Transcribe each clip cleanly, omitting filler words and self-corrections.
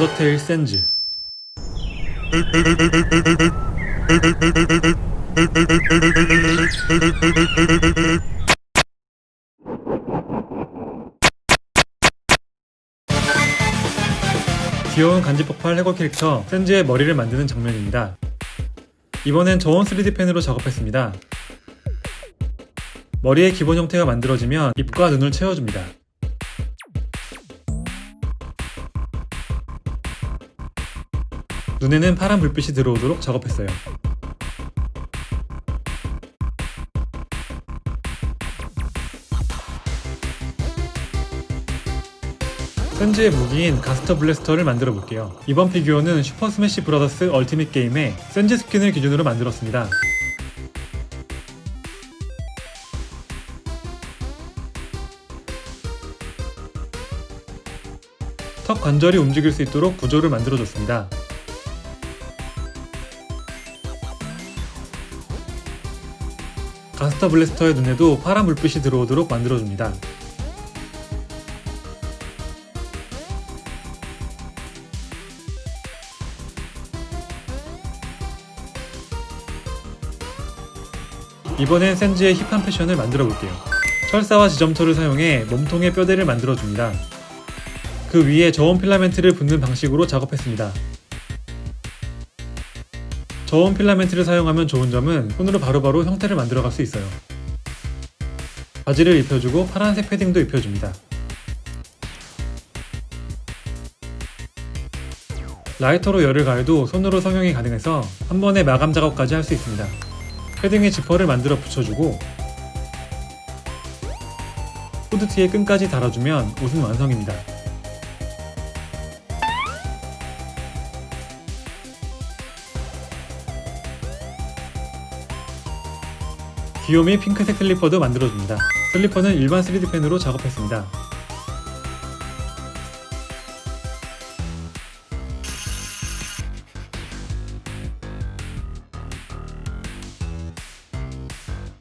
언더테일 센즈. 귀여운 간지폭발 해골 캐릭터 센즈의 머리를 만드는 장면입니다. 이번엔 저온 3D 펜으로 작업했습니다. 머리의 기본 형태가 만들어지면 입과 눈을 채워줍니다. 눈에는 파란 불빛이 들어오도록 작업했어요. 센즈의 무기인 가스터 블래스터를 만들어 볼게요. 이번 피규어는 슈퍼 스매시 브라더스 얼티밋 게임의 센즈 스킨을 기준으로 만들었습니다. 턱 관절이 움직일 수 있도록 구조를 만들어줬습니다. 가스터 블래스터의 눈에도 파란 불빛이 들어오도록 만들어줍니다. 이번엔 센즈의 힙한 패션을 만들어 볼게요. 철사와 지점토를 사용해 몸통의 뼈대를 만들어줍니다. 그 위에 저온 필라멘트를 붓는 방식으로 작업했습니다. 저온 필라멘트를 사용하면 좋은 점은 손으로 바로바로 형태를 만들어갈 수 있어요. 바지를 입혀주고 파란색 패딩도 입혀줍니다. 라이터로 열을 가해도 손으로 성형이 가능해서 한 번에 마감 작업까지 할 수 있습니다. 패딩에 지퍼를 만들어 붙여주고 후드티의 끈까지 달아주면 옷은 완성입니다. 귀요미 핑크색 슬리퍼도 만들어줍니다. 슬리퍼는 일반 3D 펜으로 작업했습니다.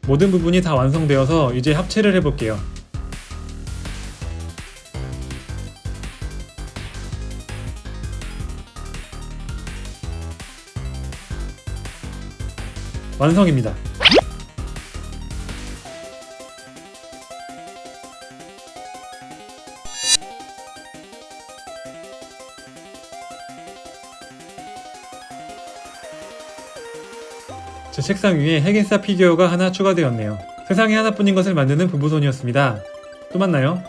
모든 부분이 다 완성되어서 이제 합체를 해볼게요. 완성입니다. 제 책상 위에 핵인싸 피규어가 하나 추가되었네요. 세상에 하나뿐인 것을 만드는 부부손이었습니다. 또 만나요.